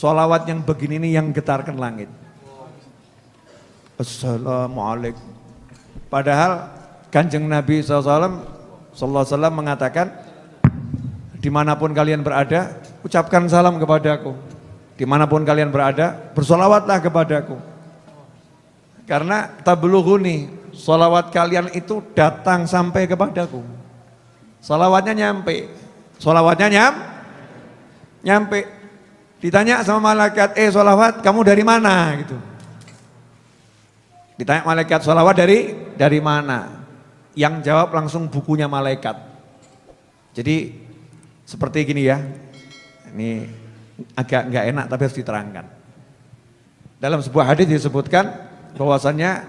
Sholawat yang begini ini yang getarkan langit. Assalamualaikum. Padahal Kanjeng Nabi SAW mengatakan, dimanapun kalian berada, ucapkan salam kepadaku. Dimanapun kalian berada, bersolawatlah kepadaku. Karena tablughuni, solawat kalian itu datang sampai kepadaku. Solawatnya nyampe. Solawatnya nyampe. Ditanya sama malaikat, solawat kamu dari mana? Gitu. Ditanya malaikat, solawat dari mana? Yang jawab langsung bukunya malaikat. Jadi seperti gini ya, ini agak nggak enak tapi harus diterangkan. Dalam sebuah hadis disebutkan bahwasannya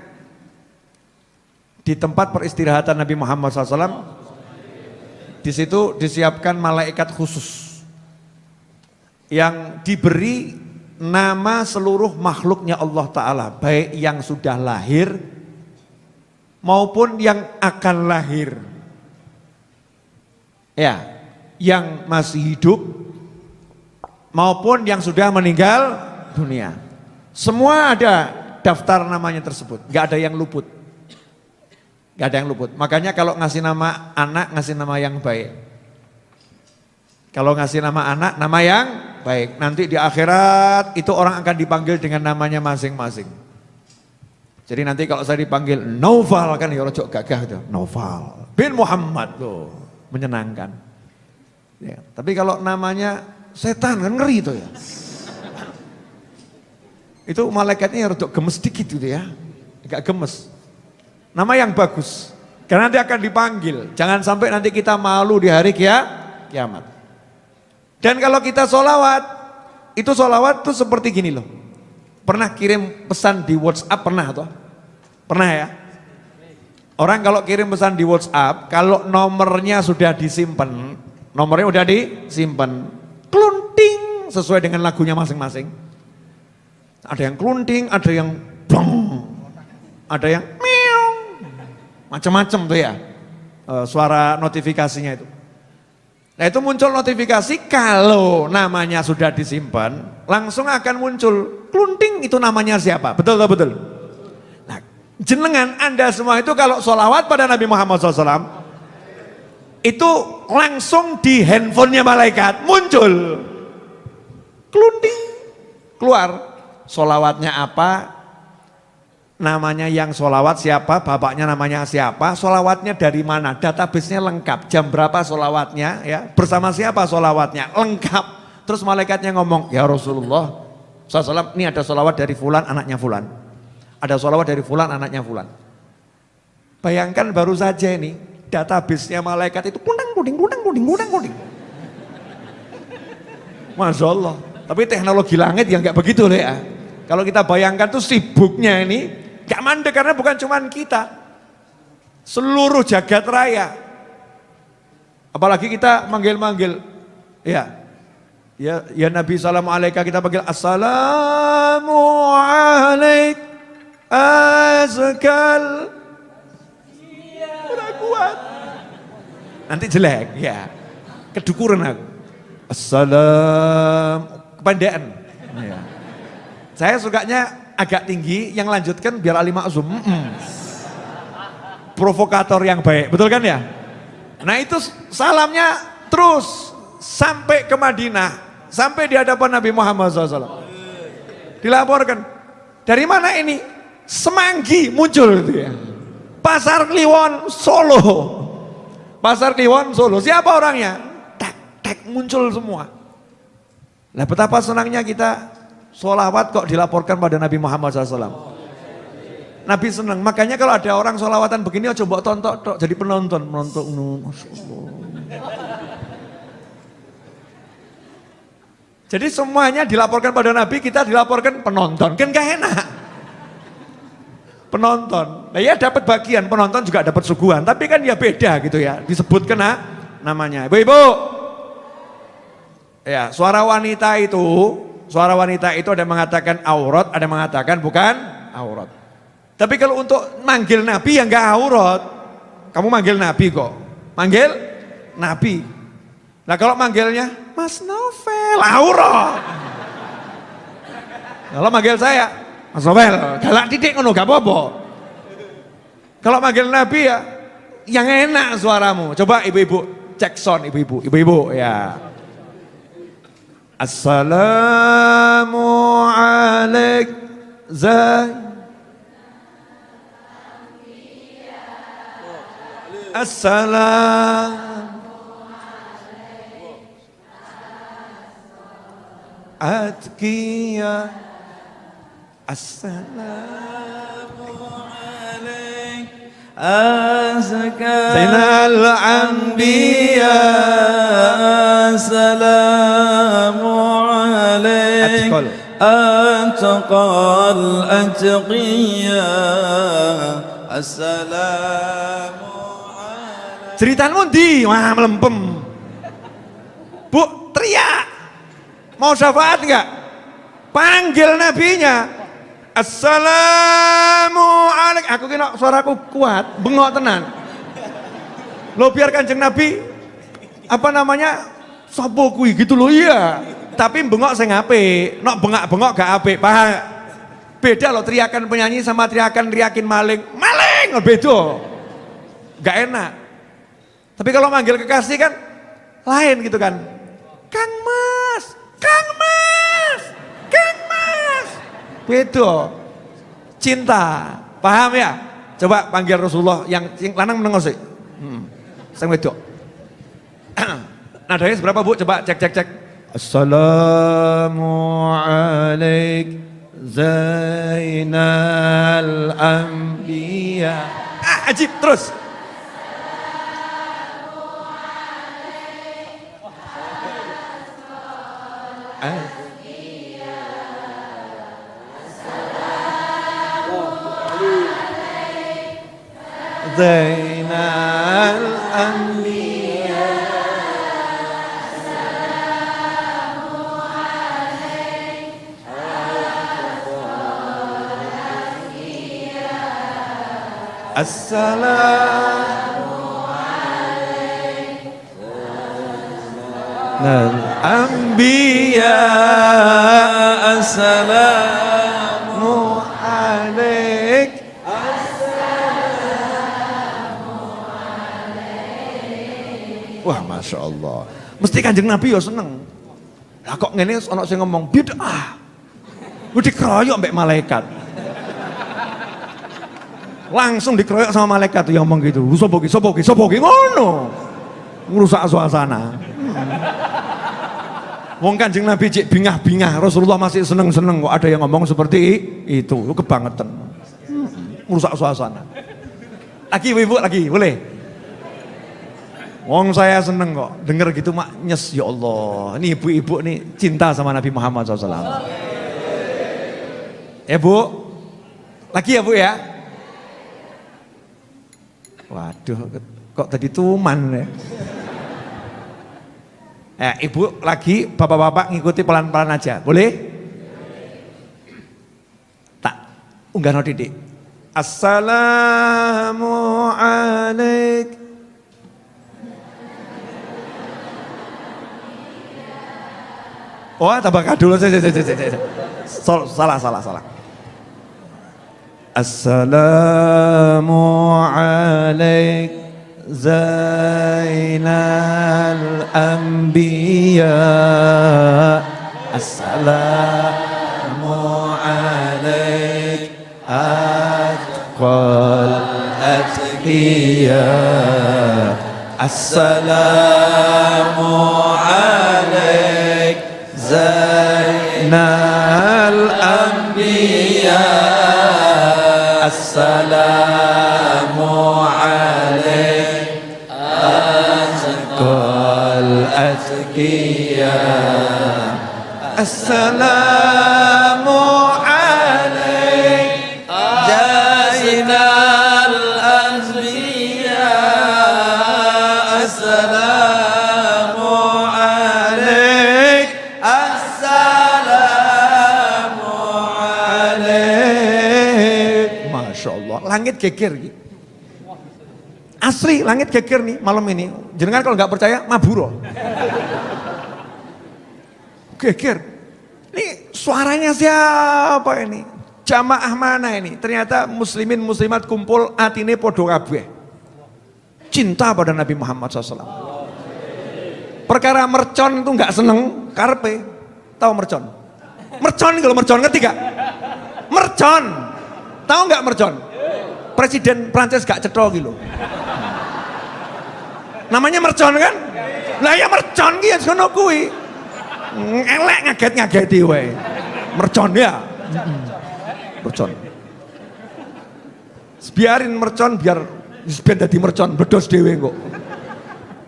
di tempat peristirahatan Nabi Muhammad SAW, di situ disiapkan malaikat khusus yang diberi nama seluruh makhluknya Allah Ta'ala, baik yang sudah lahir maupun yang akan lahir. Ya, yang masih hidup maupun yang sudah meninggal dunia. Semua ada daftar namanya tersebut, gak ada yang luput. Gak ada yang luput. Makanya kalau ngasih nama anak, ngasih nama yang baik. Kalau ngasih nama anak, nama yang baik. Nanti di akhirat itu orang akan dipanggil dengan namanya masing-masing. Jadi nanti kalau saya dipanggil Naufal, kan ya rojok gagah itu. Naufal bin Muhammad tuh, menyenangkan. Ya, tapi kalau namanya setan kan ngeri itu ya. Itu malaikatnya rojok gemes dikit gitu ya. Agak gemes. Nama yang bagus. Karena nanti akan dipanggil. Jangan sampai nanti kita malu di hari kiamat. Dan kalau kita sholawat, itu sholawat tuh seperti gini loh. Pernah kirim pesan di WhatsApp, pernah atau? Pernah ya? Orang kalau kirim pesan di WhatsApp, kalau nomornya sudah disimpan, nomornya udah disimpan, klunting sesuai dengan lagunya masing-masing. Ada yang klunting, ada yang blong, ada yang meong, macam-macam tuh ya suara notifikasinya itu. Nah itu muncul notifikasi kalau namanya sudah disimpan, langsung akan muncul klunting itu namanya siapa, betul atau betul? Nah jenengan Anda semua itu kalau sholawat pada Nabi Muhammad SAW, itu langsung di handphonenya malaikat muncul klunting, keluar sholawatnya apa, namanya yang sholawat siapa, bapaknya namanya siapa, sholawatnya dari mana, databasenya lengkap, jam berapa sholawatnya, ya, bersama siapa sholawatnya, lengkap. Terus malaikatnya ngomong, ya Rasulullah SAW, ini ada sholawat dari fulan anaknya fulan, ada sholawat dari fulan anaknya fulan. Bayangkan baru saja ini, databasenya malaikat itu kundang kunding. Masya Allah, tapi teknologi langit yang gak begitu loh ya. Kalau kita bayangkan tuh sibuknya ini, gak mandek karena bukan cuman kita, seluruh jagat raya. Apalagi kita manggil-manggil, ya Nabi Sallallahu Alaihi kita panggil Assalamualaikum azkal. Udah kuat. Nanti jelek, ya. Kedukuran aku. Assalam, kepandean. Ya. Saya sukanya agak tinggi, yang lanjutkan biar Ali Maksum. Provokator yang baik, betul kan ya? Nah itu salamnya terus sampai ke Madinah, sampai di hadapan Nabi Muhammad SAW. Dilaporkan, dari mana ini? Semanggi muncul gitu ya. Pasar Kliwon Solo. Pasar Kliwon Solo, siapa orangnya? Tek muncul semua. Nah betapa senangnya kita sholawat kok dilaporkan pada Nabi Muhammad SAW. Nabi senang, makanya kalau ada orang sholawatan begini, coba tonton, jadi penonton. Masya Allah. Jadi semuanya dilaporkan pada Nabi, kita dilaporkan penonton, kan gak enak. Penonton, nah ya dapat bagian, penonton juga dapat suguhan, tapi kan ya beda gitu ya, disebutkan namanya. Ibu-ibu, ya suara wanita itu ada yang mengatakan aurat, ada yang mengatakan bukan aurat. Tapi kalau untuk manggil Nabi ya enggak aurat. Kamu manggil Nabi kok. Manggil Nabi. Nah kalau manggilnya Mas Novel, aurat. Kalau manggil saya, Mas Novel, galak titik ngono gak apa-apa. Kalau manggil Nabi ya, yang enak suaramu. Coba ibu-ibu cek sound ibu-ibu ya. Assalamu alaik Atqiya Assalamu alaik Zainal Anbiya Assalamu alaik Atqal Atqiya Assalamu alaik. Ceritamu di wah melempem. Bu teriak. Mau syafaat enggak? Panggil nabinya. Assalamualaikum. Aku kira suaraku kuat, bengok tenan. Lo biar Kanjeng Nabi apa namanya? Sopo kuwi gitu loh iya. Tapi bengok sing apik, nok bengak-bengok gak apik, paham? Beda loh teriakan penyanyi sama teriakan maling. Maling beda. Gak enak. Tapi kalau manggil kekasih kan lain gitu kan. Kang Mas, Kang Mas, Kang Mas. Beda. Cinta. Paham ya? Coba panggil Rasulullah yang lanang menengok sih. Sang wedok. Nadanya seberapa Bu? Coba cek. Assalamu alaik Zainal Anbiya. Ajib terus. Zainal Anbiya. Assalamu alaikum Anbiya. Assalamu alaikum. Wah Masya Allah. Mesti Kanjeng Nabi ya seneng. Lah kok ngene ana sing ngomong bid'ah. Udah dikeroyok mbek malaikat. Langsung dikeroyok sama malaikat yang ngomong gitu. Sopo ki ngono. Ngerusak suasana. Wong Kanjeng Nabi cek bingah-bingah, Rasulullah masih seneng-seneng kok ada yang ngomong seperti itu. Lu kebangetan. Ngerusak suasana. Lagi ibu lagi, boleh? Wong saya seneng kok denger gitu mak nyes ya Allah. Ini ibu-ibu nih cinta sama Nabi Muhammad SAW. Ya Bu, lagi ya Bu ya. Waduh, kok tadi tuman ya. Ibu lagi, bapak-bapak ngikuti pelan-pelan aja, boleh? Tak, unggah no didik. Assalamu alaikum. Oh, tabak dulu. Salah. Assalamu alaikum Zainal Anbiya. Assalamu alaikum Atqal Atqiya. Assalamu alaikum Zainal Anbiya. Assalamu alaikum Atqal Atqiya. Assalamu alaikum Zainal Anbiya. Assalamu alaikum. Assalamu alaikum. Masya Allah, langit geger. Asli langit geger nih malam ini. Jenengan kalau nggak percaya maburo. Geger. Ini Suaranya siapa ini? Jamaah mana ini? Ternyata muslimin muslimat kumpul atine podo kabeh. Cinta pada Nabi Muhammad SAW. Perkara mercon itu nggak seneng, karpe. Tahu mercon? Mercon kalau mercon ngerti gak? Mercon. Tahu nggak mercon? Presiden Prancis gak cetha gitu. Namanya mercon kan? Lah ya mercon ki ya sono kuwi. Elek ngaget-ngageti wae. Mercon ya. Mercon. Biarin mercon biar dadi mercon bledos dhewe kok.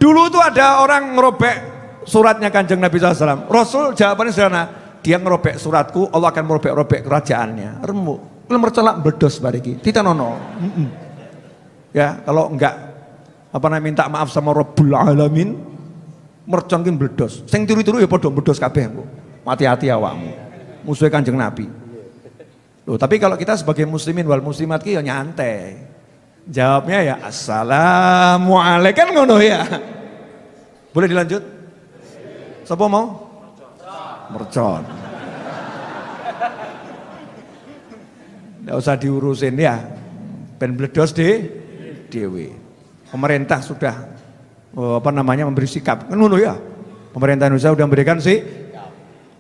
Dulu tuh ada orang ngerobek suratnya Kanjeng Nabi SAW. Rasul jawabannya sederhana, dia ngerobek suratku, Allah akan merobek-robek kerajaannya. Remuk. Kalau mercon lak bledos bariki. Titanono. Ya, kalau enggak minta maaf sama Rabbul Alamin, mercon ki bledos. Sing tiru-tiru ya padha bledos kabeh kok. Hati-hati awakmu. Musuhe Kanjeng Nabi. Loh, tapi kalau kita sebagai muslimin wal muslimat ki ya nyantai. Jawabnya ya assalamualaikum kan ngono ya. Boleh dilanjut? Siapa mau? Mercon. Nggak usah diurusin ya. Ben bledos dewe. Pemerintah sudah memberi sikap. Kan ngono ya. Pemerintah Indonesia sudah memberikan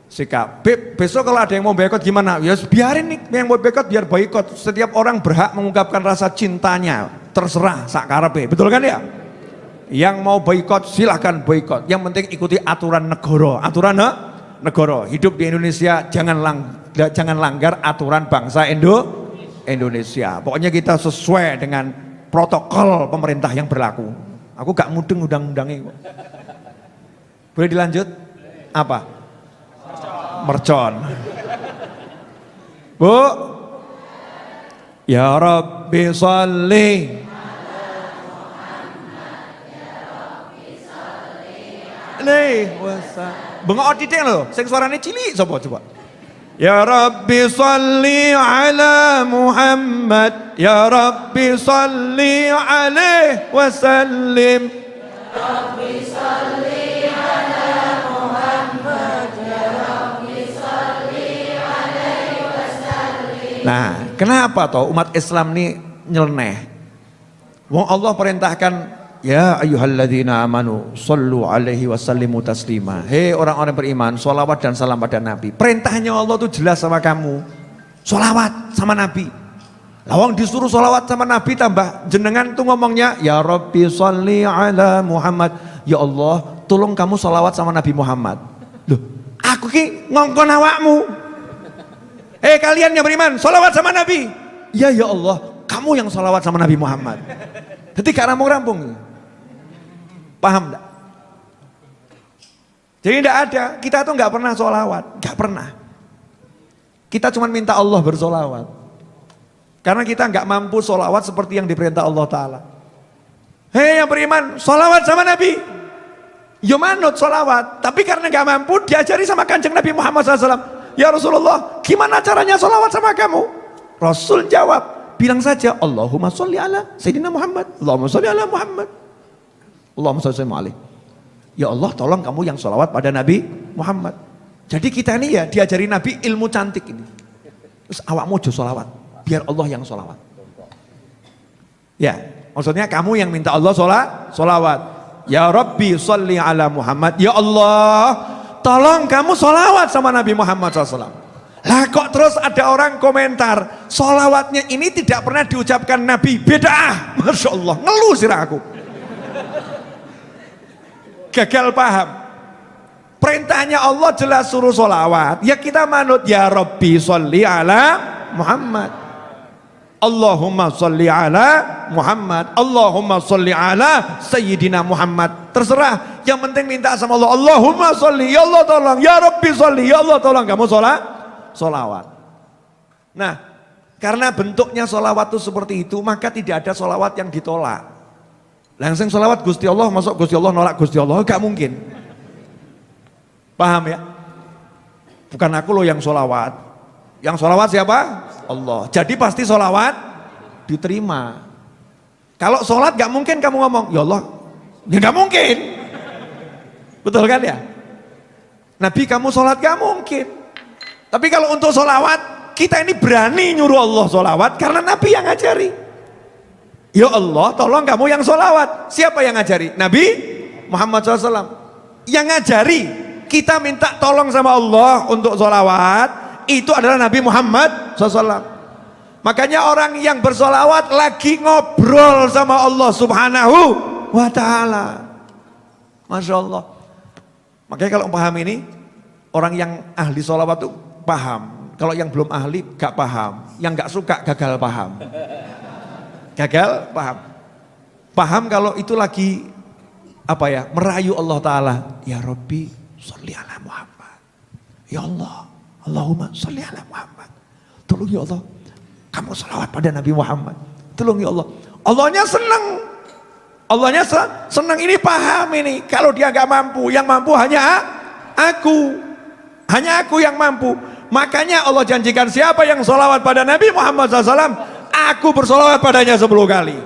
sikap. Besok kalau ada yang mau boikot gimana? Ya biarin nih yang mau boikot biar boikot. Setiap orang berhak mengungkapkan rasa cintanya. Terserah sak karepe. Betul kan ya? Yang mau boikot silahkan boikot. Yang penting ikuti aturan negara. Aturan negara. Hidup di Indonesia jangan langgar aturan bangsa Indonesia. Pokoknya kita sesuai dengan protokol pemerintah yang berlaku. Aku gak mudeng undang-undangnya kok. Boleh dilanjut? Apa? Mercon. Bu, ya Rabbi sholli alaihi wasallam. Bengok titik lho, sing suarane cilik sapa coba? Ya Rabbi sholli ala Muhammad, ya Rabbi sholli alaihi wasallim. Ya Rabbi sholli ala Muhammad, ya Rabbi sholli alaihi wasallim. Nah, kenapa toh umat Islam ini nyeleneh? Wong Allah perintahkan ya ayyuhalladzina amanu shollu alaihi wasallimu taslima. Hei orang-orang beriman, sholawat dan salam pada Nabi. Perintahnya Allah tuh jelas sama kamu. Sholawat sama Nabi. Lawang disuruh sholawat sama Nabi tambah jenengan tuh ngomongnya ya Rabbi sholli ala Muhammad. Ya Allah, tolong kamu sholawat sama Nabi Muhammad. Loh, aku ki ngongkon awakmu. Kalian yang beriman, sholawat sama Nabi. Ya Allah, kamu yang sholawat sama Nabi Muhammad. Jadi gak rampung-rampung. Paham enggak? Jadi enggak ada, kita tuh enggak pernah sholawat, enggak pernah. Kita cuma minta Allah bersolawat. Karena kita enggak mampu sholawat seperti yang diperintah Allah Ta'ala. Hei yang beriman, sholawat sama Nabi. Ya manut sholawat, tapi karena enggak mampu diajari sama Kanjeng Nabi Muhammad SAW. Ya Rasulullah, gimana caranya sholawat sama kamu? Rasul jawab, bilang saja Allahumma sholli ala Sayyidina Muhammad, Allahumma sholli ala Muhammad, Allahumma sholli alaihi. Ya Allah, tolong kamu yang sholawat pada Nabi Muhammad. Jadi kita ini ya diajari Nabi ilmu cantik ini. Terus awakmu aja sholawat, biar Allah yang sholawat. Ya, maksudnya kamu yang minta Allah sholawat. Ya Rabbi sholli ala Muhammad. Ya Allah, tolong kamu sholawat sama Nabi Muhammad SAW. Lah kok terus ada orang komentar sholawatnya ini tidak pernah diucapkan Nabi, beda. Masya Allah, ngeluh sirah aku. Gagal paham. Perintahnya Allah jelas suruh sholawat, ya kita manut ya Rabbi sholli ala Muhammad, Allahumma sholli ala Muhammad, Allahumma sholli ala Sayyidina Muhammad. Terserah, yang penting minta sama Allah, Allahumma sholli, ya Allah tolong, ya Rabbi sholli, ya Allah tolong kamu sholawat. Nah, karena bentuknya sholawat itu seperti itu, maka tidak ada sholawat yang ditolak. Langsung sholawat Gusti Allah, masuk Gusti Allah nolak Gusti Allah, gak mungkin. Paham ya? Bukan aku loh yang sholawat. Yang sholawat siapa? Allah. Jadi pasti sholawat diterima. Kalau sholat gak mungkin kamu ngomong, ya Allah, ya gak mungkin. Betul kan ya? Nabi kamu sholat gak mungkin. Tapi kalau untuk sholawat, kita ini berani nyuruh Allah sholawat karena Nabi yang ngajari. Ya Allah, tolong kamu yang sholawat. Siapa yang ngajari? Nabi Muhammad SAW. Yang ngajari, kita minta tolong sama Allah untuk sholawat, itu adalah Nabi Muhammad SAW. Makanya orang yang bersolawat lagi ngobrol sama Allah Subhanahu wa ta'ala. Masya Allah. Makanya kalau paham ini, orang yang ahli sholawat itu paham. Kalau yang belum ahli gak paham. Yang gak suka gagal paham. Gagal paham. Paham kalau itu lagi apa ya, merayu Allah Ta'ala. Ya Rabbi sholli ala Muhammad. Ya Allah, Allahumma sholli ala Muhammad. Tolong ya Allah, kamu sholawat pada Nabi Muhammad. Tolong ya Allah. Allahnya senang. Allahnya senang, ini paham ini. Kalau dia gak mampu, yang mampu hanya aku. Hanya aku yang mampu. Makanya Allah janjikan, siapa yang sholawat pada Nabi Muhammad SAW, aku bersolawat padanya 10 kali.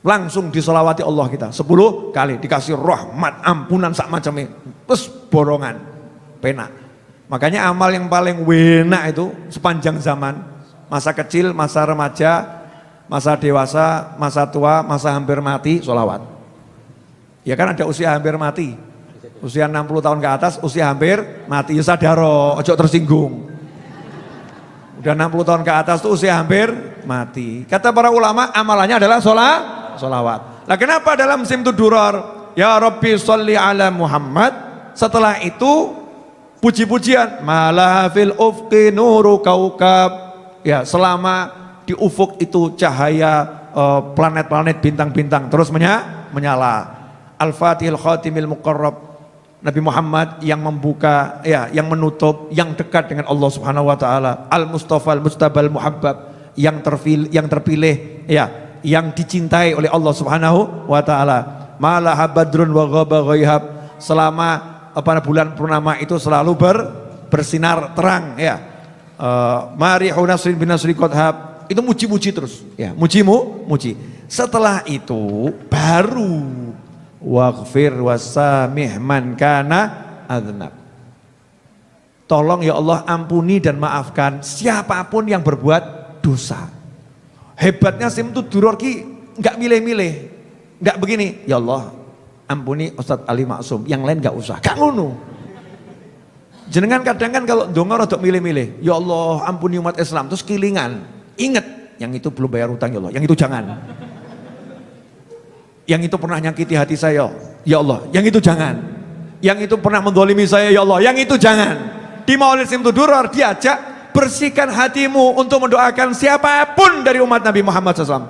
Langsung disolawati Allah kita 10 kali. Dikasih rahmat, ampunan, sak macamnya. Terus borongan, penak. Makanya amal yang paling enak itu sepanjang zaman. Masa kecil, masa remaja, masa dewasa, masa tua, masa hampir mati, sholawat. Ya kan ada usia hampir mati. Usia 60 tahun ke atas, usia hampir mati. Ya sadaro, ojo tersinggung. Udah 60 tahun ke atas tuh usia hampir mati. Kata para ulama, amalannya adalah sholawat. Nah kenapa dalam simtud duror, ya Rabbi sholli ala Muhammad, setelah itu puji-pujian, malah fil ufqi nuru kaukab. Ya, selama di ufuk itu cahaya planet-planet, bintang-bintang terus menyala. Al-Fatihil Khatimil Muqarrab. Nabi Muhammad yang membuka, ya, yang menutup, yang dekat dengan Allah Subhanahu wa taala. Al-Mustafa al-Mustabal Muhabbab, yang terpilih, ya, yang dicintai oleh Allah Subhanahu wa taala. Malaha badrun wa ghaba ghaihab. Selama bulan purnama itu selalu bersinar terang, ya. Marihu nasrin bin nasri qadhab, itu muji-muji terus, ya, muji. Setelah itu baru waghfir wasamih man kana adznab. Tolong ya Allah ampuni dan maafkan siapapun yang berbuat dosa. Hebatnya simtud duror ki enggak milih-milih. Enggak begini, ya Allah ampuni Ustadz Ali Maksum, yang lain enggak usah. Gak ngono. Jenengan kadang kan kalau donga rada milih-milih, ya Allah ampuni umat Islam, terus kilingan. Ingat, yang itu belum bayar utang ya Allah, yang itu jangan. Yang itu pernah nyakiti hati saya, ya Allah, yang itu jangan. Yang itu pernah mendolimi saya, ya Allah, yang itu jangan. Di Maulid Simtud Duror diajak, bersihkan hatimu untuk mendoakan siapapun dari umat Nabi Muhammad SAW.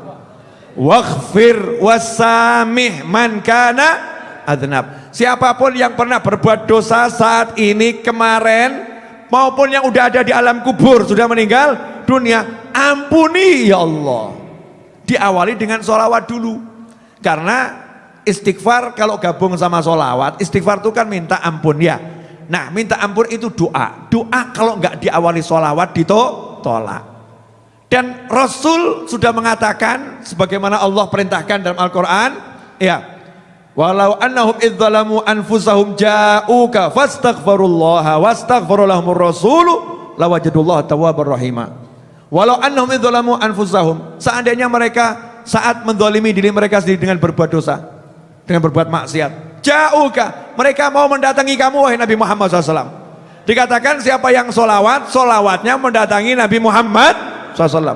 Waghfir wasamih man kana adznab. Siapapun yang pernah berbuat dosa saat ini, kemarin, maupun yang udah ada di alam kubur, sudah meninggal dunia, ampuni ya Allah. Diawali dengan sholawat dulu. Karena istighfar kalau gabung sama sholawat, istighfar itu kan minta ampun ya. Nah minta ampun itu doa. Doa kalau nggak diawali sholawat ditolak. Dan Rasul sudah mengatakan, sebagaimana Allah perintahkan dalam Al-Quran, ya, walau annahum idzalamu anfusahum ja'uka fastaghfirullaha wastaghfirulahumur rasulu lawajadullaha tawwabar rahima. Walau annahum idzalamu anfusahum, seandainya mereka saat mendolimi diri mereka sendiri dengan berbuat dosa, dengan berbuat maksiat, ja'uka, mereka mau mendatangi kamu wahai Nabi Muhammad SAW. Dikatakan siapa yang sholawat, sholawatnya mendatangi Nabi Muhammad SAW.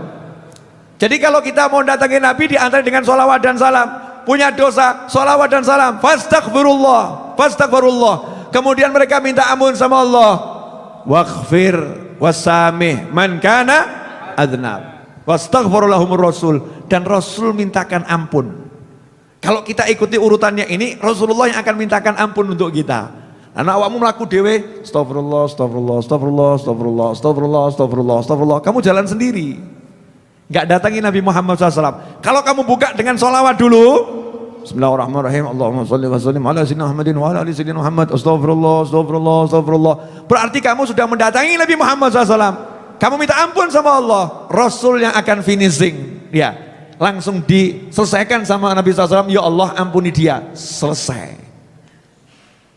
Jadi kalau kita mau mendatangi Nabi, diantara dengan sholawat dan salam. Punya dosa, sholawat dan salam, fastaghfirullah, kemudian mereka minta ampun sama Allah. Waghfir wasamih man kana adznab wastaghfirulahumur rasul, dan Rasul mintakan ampun. Kalau kita ikuti urutannya ini, Rasulullah yang akan mintakan ampun untuk kita. Anak awakmu melaku dewe, astagfirullah. Kamu jalan sendiri, nggak datangi Nabi Muhammad SAW. Kalau kamu buka dengan sholawat dulu, Bismillahirrahmanirrahim, Allahumma sholli wa sallim ala sayyidina Muhammadin wa ala ali sayyidina Muhammad, astagfirullah. Berarti kamu sudah mendatangi Nabi Muhammad SAW. Kamu minta ampun sama Allah, Rasul yang akan finishing, ya, langsung diselesaikan sama Nabi SAW. Ya Allah ampuni dia, selesai.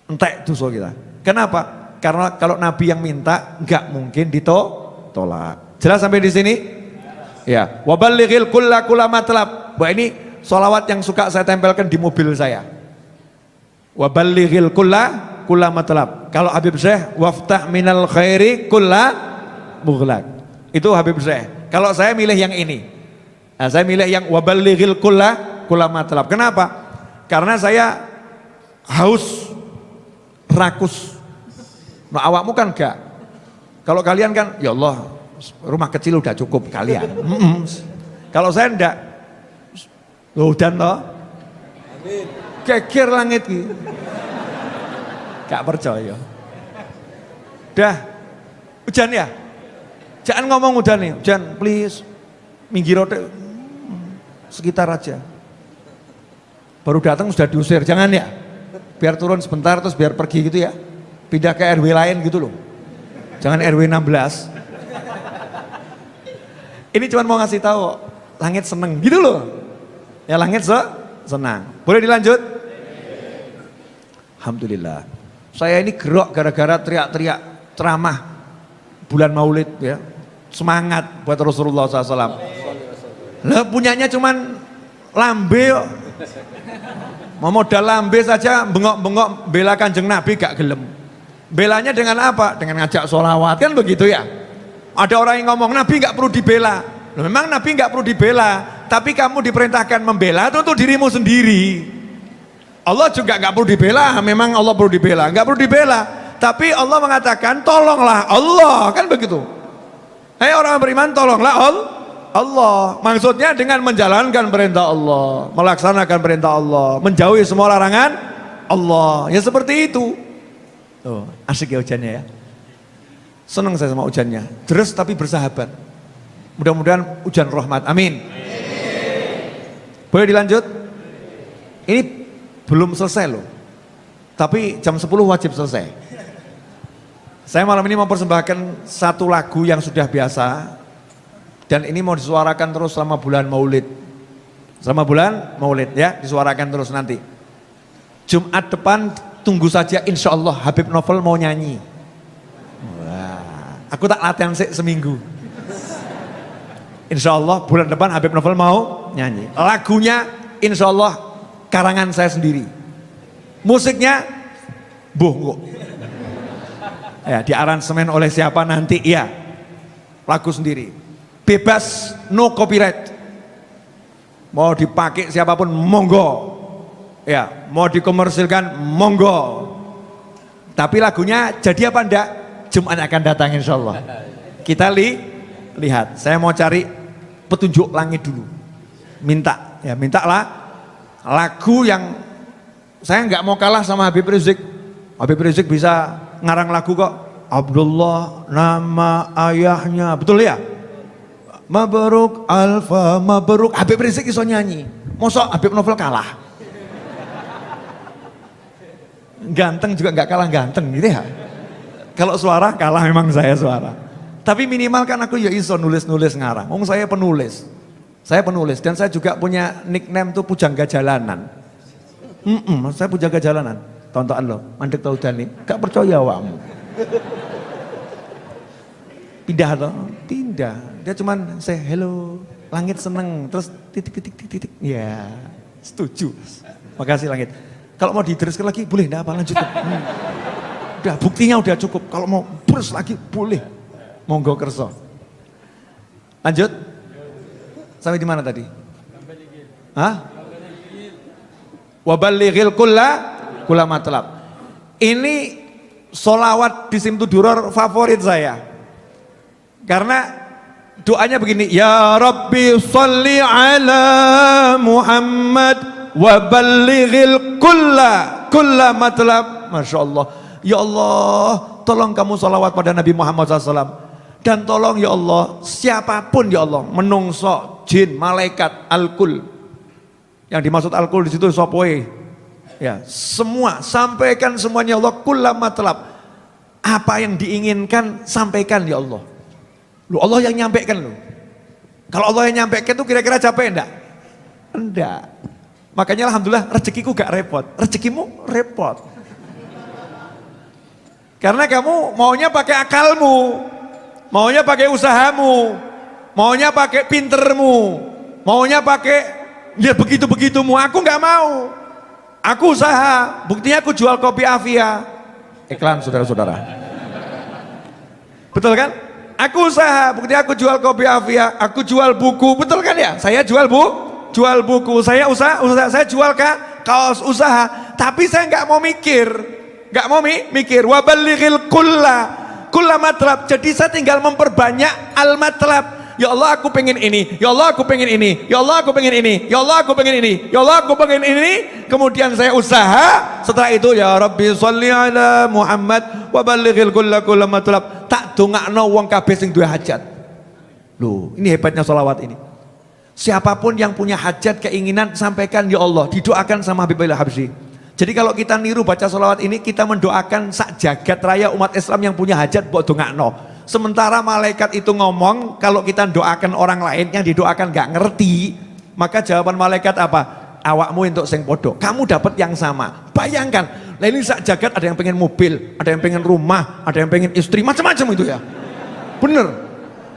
Entek dosa kita. Kenapa? Karena kalau Nabi yang minta nggak mungkin ditolak. Jelas sampai di sini? Ya. Wa ballighil kulla matlab. Wah, ini sholawat yang suka saya tempelkan di mobil saya. Wa ballighil kulla matlab. Kalau Habib Syekh waftah minal khairi kulla mughlaq. Itu Habib Syekh. Kalau saya milih yang ini. Nah, saya milih yang wa ballighil kulla matlab. Kenapa? Karena saya haus, rakus. Nah, awakmu kan enggak. Kalau kalian kan, ya Allah, rumah kecil udah cukup kalian. Kalau saya enggak, udan loh. Geger langit gitu. Gak percaya. Dah, hujan ya? Jangan ngomong hujan nih, hujan please. Minggir sekitar aja. Baru datang sudah diusir, jangan ya. Biar turun sebentar terus biar pergi gitu ya. Pindah ke RW lain gitu loh. Jangan RW 16. Ini cuma mau ngasih tahu, langit seneng gitu loh. Ya langit senang. Boleh dilanjut? Alhamdulillah. Saya ini gerok gara-gara teriak-teriak ceramah bulan Maulid ya. Semangat buat Rasulullah SAW. Lah punyanya cuman lambe kok. Mau modal lambe saja bengok-bengok bela Kanjeng Nabi gak gelem. Belanya dengan apa? Dengan ngajak sholawat kan begitu ya. Ada orang yang ngomong Nabi gak perlu dibela. Loh, memang Nabi gak perlu dibela, tapi kamu diperintahkan membela itu untuk dirimu sendiri. Allah juga gak perlu dibela, memang Allah perlu dibela, gak perlu dibela. Tapi Allah mengatakan tolonglah Allah, kan begitu. Hai orang beriman, tolonglah Allah. Maksudnya dengan menjalankan perintah Allah, melaksanakan perintah Allah, menjauhi semua larangan Allah. Ya seperti itu. Oh, asik ya hujannya ya. Senang saya sama hujannya. Deres tapi bersahabat. Mudah-mudahan hujan rahmat. Amin. Boleh dilanjut? Ini belum selesai loh. Tapi jam 10 wajib selesai. Saya malam ini mempersembahkan satu lagu yang sudah biasa. Dan ini mau disuarakan terus selama bulan Maulid. Selama bulan Maulid ya, disuarakan terus nanti. Jumat depan tunggu saja, insya Allah Habib Novel mau nyanyi. Wah, aku tak latihan seminggu. Insya Allah bulan depan Habib Novel mau nyanyi. Lagunya insya Allah karangan saya sendiri. Musiknya kok. Ya, diaransemen oleh siapa nanti ya. Lagu sendiri. Bebas, no copyright. Mau dipakai siapapun monggo. Ya, mau dikomersilkan monggo. Tapi lagunya jadi apa enggak? Jumat akan datang insya Allah. Kita lihat. Saya mau cari petunjuk langit dulu. Mintalah lagu yang saya nggak mau kalah sama Habib Rizik. Habib Rizik bisa ngarang lagu kok. Abdullah nama ayahnya, betul ya? Mabruk Alfa Mabruk. Habib Rizik iso nyanyi. Mosok Habib Novel kalah? Ganteng juga nggak kalah ganteng gitu ya. Kalau suara kalah memang saya suara. Tapi minimal kan aku ya iso nulis-nulis ngarang. Saya penulis. Saya penulis dan saya juga punya nickname tuh Pujangga Jalanan. Saya Pujangga Jalanan. Tontonan lo, mandek tau nih. Gak percaya awakmu. Pindah loh, pindah. Dia cuman say hello, langit seneng, terus titik. Ya, setuju. Makasih langit. Kalau mau diteruskan lagi boleh, enggak apa lanjut. Udah buktinya udah cukup. Kalau mau terus lagi boleh. Monggo kerso. Lanjut. Sampai di mana tadi? Hah? Wa ballighil kulla matlab. Ini solawat di Simtuduror favorit saya. Karena doanya begini, ya Rabbi sholli ala Muhammad wa ballighil kulla matlab. Masya Allah. Ya Allah, tolong kamu salawat pada Nabi Muhammad SAW. Dan tolong ya Allah, siapapun ya Allah, menungso, jin, malaikat, al-kul. Yang dimaksud al-kul di situ sopoe. Ya, semua, sampaikan semuanya ya Allah, kulla matlab. Apa yang diinginkan, sampaikan ya Allah. Loh, Allah yang nyampaikan loh. Kalau Allah yang nyampaikan itu kira-kira capek enggak? Enggak. Makanya alhamdulillah rezekiku gak repot. Rezekimu repot. Karena kamu maunya pakai akalmu, maunya pakai usahamu, maunya pakai pintermu, maunya pakai lihat begitu-begitumu. Aku nggak mau. Aku usaha, buktinya aku jual kopi Avia. Iklan saudara-saudara. Betul kan? Aku usaha, buktinya aku jual kopi Avia, aku jual buku, betul kan ya? Saya jual buku, saya usaha, saya jual kaos usaha, tapi saya nggak mau mikir, wabalighil kulla matlab. Jadi saya tinggal memperbanyak al matlab. Ya Allah aku pengen ini, ya Allah aku pengen ini, ya Allah aku pengen ini, ya Allah aku pengen ini, ya Allah aku pengen ini. Kemudian saya usaha, setelah itu ya Rabbi sholli ala Muhammad wabalighil kulla matlab. Tak dongakno wong kabeh sing duwe hajat. Loh, ini hebatnya sholawat ini. Siapapun yang punya hajat, keinginan, sampaikan ya Allah, didoakan sama Habibullah Habsyi. Jadi kalau kita niru baca sholawat ini, kita mendoakan sak jagat raya umat Islam yang punya hajat buat dongakno. Sementara malaikat itu ngomong, kalau kita doakan orang lain yang didoakan gak ngerti, maka jawaban malaikat apa? Awakmu untuk sing podo, kamu dapat yang sama. Bayangkan, lah ini sak jagat ada yang pengen mobil, ada yang pengen rumah, ada yang pengen istri, macam-macam itu ya. Bener.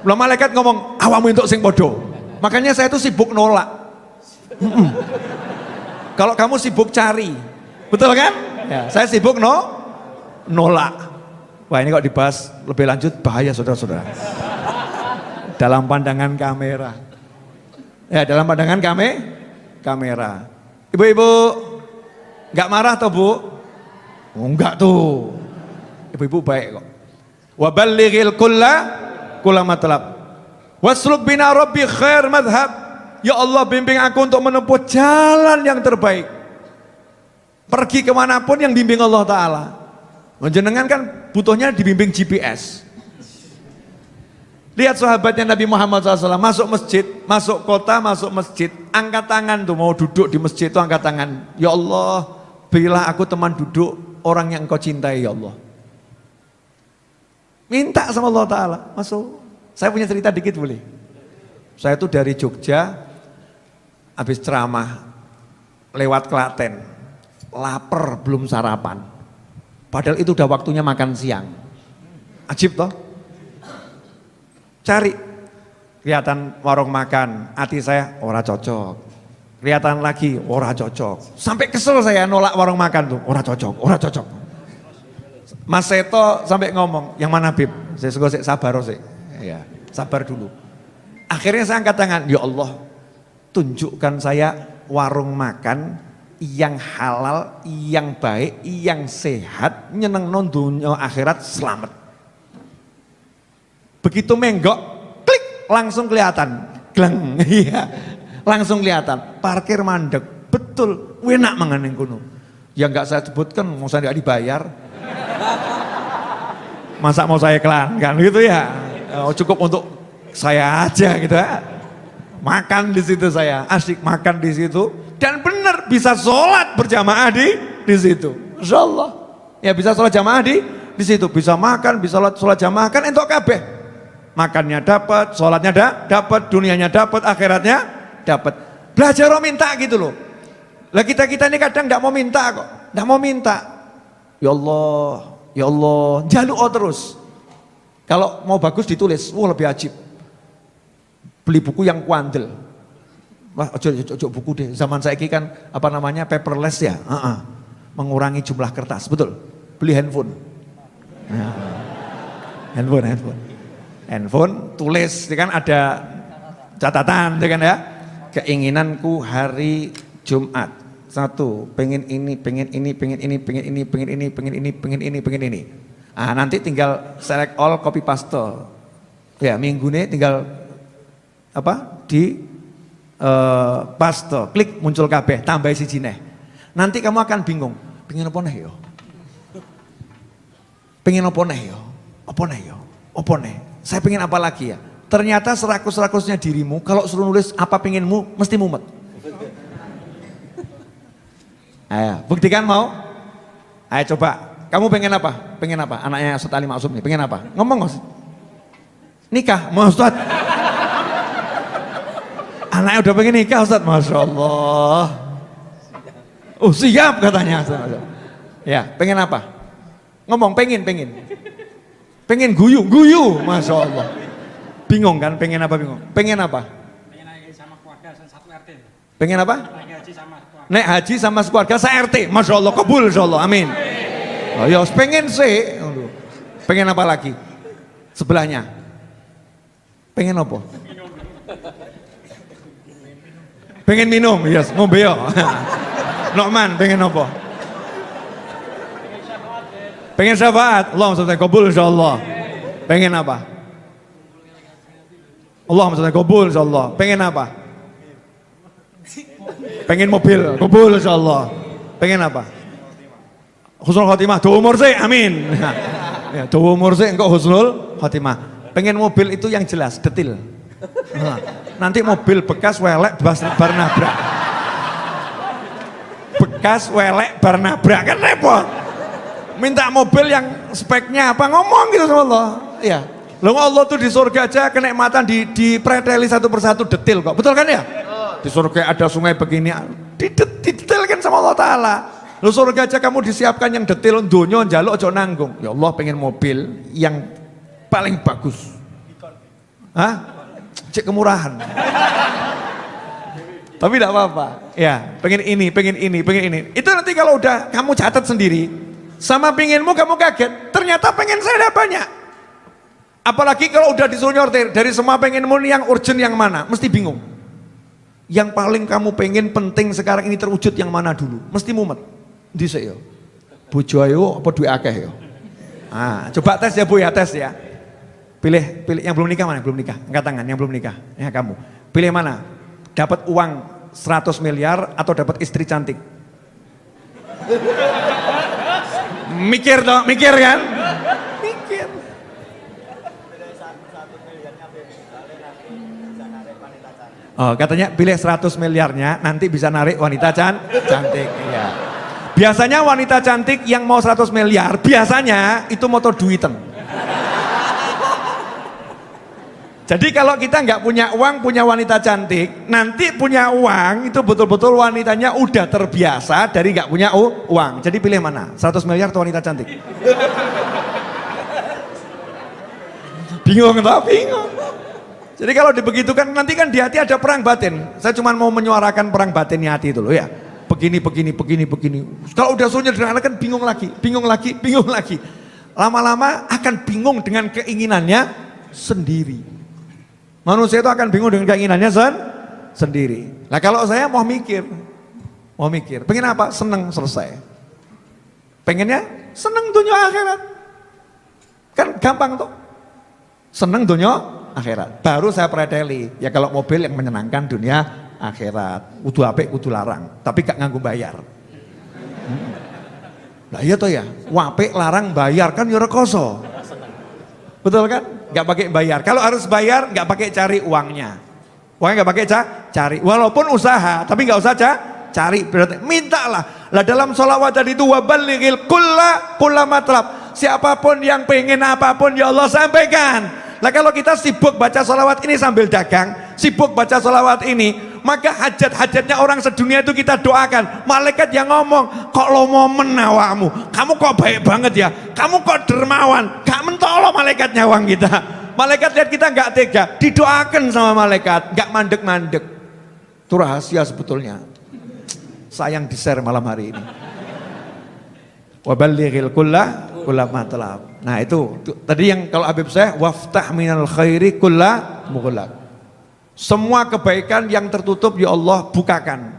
Lah malaikat ngomong, awakmu untuk sing podo. Makanya saya itu sibuk nolak. Kalau kamu sibuk cari, betul kan? Ya, saya sibuk nolak. Wah ini kok dibahas lebih lanjut bahaya saudara-saudara. Dalam pandangan kamera. Ya dalam pandangan kamera. Ibu-ibu nggak marah toh bu? Oh, enggak tuh. Ibu-ibu baik kok. Wabalighil kulla matlab. Wasluk bina rabbi khair madhab. Ya Allah bimbing aku untuk menempuh jalan yang terbaik. Pergi kemanapun yang bimbing Allah Ta'ala. Menjenengan kan butuhnya dibimbing GPS. Lihat sahabatnya Nabi Muhammad SAW masuk masjid, masuk kota, masuk masjid, angkat tangan tuh mau duduk di masjid tuh angkat tangan. Ya Allah, berilah aku teman duduk orang yang engkau cintai ya Allah. Minta sama Allah Ta'ala, masuk. Saya punya cerita dikit boleh? Saya tuh dari Jogja, habis ceramah, lewat Klaten, lapar belum sarapan. Padahal itu udah waktunya makan siang. Ajib toh? Cari. Kelihatan warung makan, hati saya ora cocok. Kelihatan lagi ora cocok. Sampai kesel saya nolak warung makan tuh, ora cocok. Mas Seto sampai ngomong, yang mana Bib? Saya suka sabar sih. Ya, sabar dulu. Akhirnya saya angkat tangan, ya Allah, tunjukkan saya warung makan yang halal, yang baik, yang sehat, nyeneng non dunia akhirat selamat. Begitu menggok, klik, langsung kelihatan, gleng, iya, langsung kelihatan. Parkir mandek, betul, enak mangan yang kuno. Ya nggak saya sebutkan, mau saya nggak dibayar. Masa mau saya iklan kan gitu ya? Oh, cukup untuk saya aja gitu ya. Makan di situ saya, asik makan di situ. Dan benar bisa sholat berjamaah di situ. Insyaallah. Ya bisa sholat jamaah di situ, bisa makan, bisa sholat jamaah kan entuk kabeh. Makannya dapat, sholatnya dapat, dunianya dapat, akhiratnya dapat. Belajar minta gitu loh. Lah kita ini kadang enggak mau minta kok. Enggak mau minta. Ya Allah, jaluk terus. Kalau mau bagus ditulis, wah lebih ajib. Beli buku yang kuandel. Wah, ojo buku deh. Zaman saya kan apa namanya paperless ya, mengurangi jumlah kertas, betul. Beli handphone, handphone, tulis, kan ada catatan, kan ya. Keinginanku hari Jumat, 1, pengen ini. Nanti tinggal select all, copy paste. Ya minggu ini tinggal apa di paste, klik muncul kabeh, tambah siji neh. Nanti kamu akan bingung, pengen apa neh yo? Pengen apa neh yo? Apa neh? Saya pengen apa lagi ya? Ternyata serakus-rakusnya dirimu, kalau suruh nulis apa pengenmu, mesti mumet. Ayo, buktikan mau? Ayo coba, kamu pengen apa? Pengen apa? Anaknya Ustaz Ali Maksum nih, pengen apa? Ngomong Ustaz. Nikah, mau Ustaz? Anaknya udah pengen nikah Ustaz, Masya Allah. Oh siap katanya. Ya, pengen apa? Ngomong pengen. Pengen guyu, Masya Allah. Bingung kan, pengen apa bingung? Pengen apa? Pengen naik haji sama keluarga satu RT. Pengen apa? Naik haji sama keluarga. Naik haji sama keluarga se-RT. Masya Allah, kabul insya Allah, amin. Oh ya, pengen sih. Pengen apa lagi? Sebelahnya. Pengen apa? Pengen minum, yes, ngombe yo. Nokman, pengen apa? Pengen syafaat, Allah maksudnya kabul insyaallah. Pengen apa? Allah maksudnya kabul insyaallah. Pengen apa? Pengen mobil, kabul insyaallah. Pengen apa? Husnul khotimah, dawa umur sih, amin. Ya, dawa umur sih engkau husnul khotimah. Pengen mobil itu yang jelas, detil. Nanti mobil bekas welek bar nabrak. Bekas welek bar nabrak kan repot. Minta mobil yang speknya apa ngomong gitu sama Allah. Iya. Loh Allah tuh di surga aja kenikmatan dipreteli satu persatu detil kok. Betul kan ya? Di surga ada sungai begini didetailkan sama Allah Ta'ala. Loh surga aja kamu disiapkan yang detil dunia njaluk aja nanggung. Ya Allah pengen mobil yang paling bagus. Hah? Cek kemurahan. Tapi tidak apa-apa. Ya, pengen ini. Itu nanti kalau udah kamu catat sendiri. Sama pengenmu kamu kaget, ternyata pengen saya ada banyak. Apalagi kalau udah disuruh nyortir, dari semua pengenmu yang urgent yang mana, mesti bingung. Yang paling kamu pengen penting sekarang ini terwujud yang mana dulu, mesti mumet. Dhisik yo. Bojo ayo apa duwe akeh yo. Ah, coba tes ya Bu ya, tes ya. Pilih yang belum nikah mana? Belum nikah. Angkat tangan yang belum nikah. Ya kamu. Pilih mana? Dapat uang 100 miliar atau dapat istri cantik? Mikir kan? Mikir. Oh, katanya pilih 100 miliarnya nanti bisa narik wanita cantik. Iya. Biasanya wanita cantik yang mau 100 miliar, biasanya itu motor duiten. Jadi kalau kita nggak punya uang, punya wanita cantik, nanti punya uang itu betul-betul wanitanya udah terbiasa dari nggak punya uang. Jadi pilih mana? 100 miliar atau wanita cantik? Bingung atau bingung? Jadi kalau dibegitukan nanti kan di hati ada perang batin. Saya cuma mau menyuarakan perang batinnya hati itu loh ya. Begini. Kalau udah suruh sederhana kan bingung lagi. Lama-lama akan bingung dengan keinginannya sendiri. Manusia itu akan bingung dengan keinginannya sendiri. Nah kalau saya mau mikir, pengen apa? Seneng selesai. Pengennya seneng dunia akhirat. Kan gampang tuh. Seneng dunia akhirat. Baru saya preteli. Ya kalau mobil yang menyenangkan dunia akhirat. Kudu apik, kudu larang. Tapi gak nganggo bayar. Nah iya toh ya. Apik larang bayar kan ya rekoso. Betul kan? Gak pakai bayar. Kalau harus bayar, gak pakai cari uangnya. Uangnya gak pakai cari. Walaupun usaha, tapi gak usah cari. Berarti mintalah. Lah dalam sholawat tadi itu wabalighil kulla matlab. Siapapun yang pengen apapun ya Allah sampaikan. Lah kalau kita sibuk baca sholawat ini sambil dagang, sibuk baca sholawat ini, maka hajat-hajatnya orang sedunia itu kita doakan. Malaikat yang ngomong, kok lo momen awakmu, kamu kok baik banget ya, kamu kok dermawan, gak mentolo malaikat nyawang kita. Malaikat lihat kita gak tega, didoakan sama malaikat, gak mandek-mandek. Itu rahasia sebetulnya. Sayang di-share malam hari ini. Wabalighil kulla matlab. Nah itu tadi yang kalau Habib saya waftah minal khairi kulla mughlaq. Semua kebaikan yang tertutup ya Allah bukakan.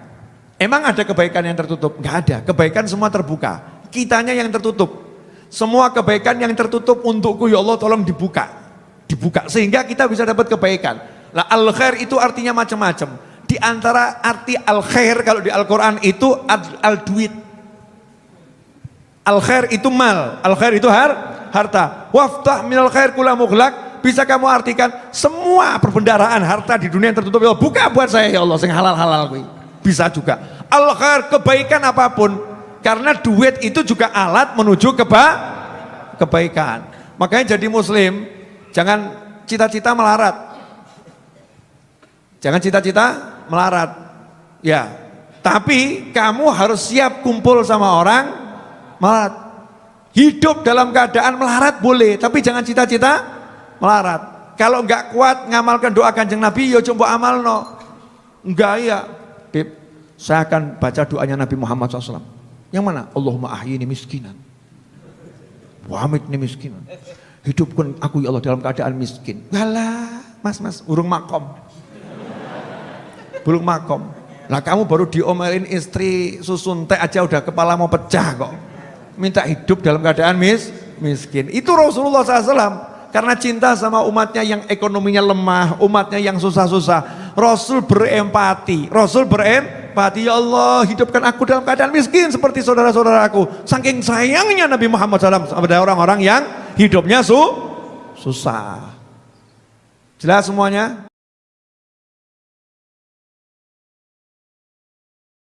Emang ada kebaikan yang tertutup? Enggak ada. Kebaikan semua terbuka. Kitanya yang tertutup. Semua kebaikan yang tertutup untukku ya Allah tolong dibuka. Dibuka sehingga kita bisa dapat kebaikan. Lah al khair itu artinya macam-macam. Di antara arti al khair kalau di Al-Qur'an itu al duit. Al khair itu mal, al khair itu harta. Waftah minal khair kulla mughlaq. Bisa kamu artikan semua perbendaharaan harta di dunia yang tertutup ya Allah, buka buat saya ya Allah sing halal-halal kuwi. Bisa juga. Al khair kebaikan apapun. Karena duit itu juga alat menuju kebaikan. Makanya jadi muslim jangan cita-cita melarat. Jangan cita-cita melarat. Ya. Tapi kamu harus siap kumpul sama orang melarat. Hidup dalam keadaan melarat boleh, tapi jangan cita-cita melarat. Kalau enggak kuat ngamalkan doa Kanjeng Nabi, ya coba amal no. Enggak ya, Beb, saya akan baca doanya Nabi Muhammad SAW. Yang mana? Allahumma ahyini miskinan, wa amitni miskinan. Hidupkan aku ya Allah dalam keadaan miskin. Walah, mas, urung makom. Belum makom. Lah kamu baru diomelin istri susun teh aja udah kepala mau pecah kok. Minta hidup dalam keadaan miskin. Itu Rasulullah SAW. Karena cinta sama umatnya yang ekonominya lemah, umatnya yang susah-susah. Rasul berempati. Ya Allah, hidupkan aku dalam keadaan miskin seperti saudara-saudaraku. Saking sayangnya Nabi Muhammad SAW pada orang-orang yang hidupnya susah. Jelas semuanya?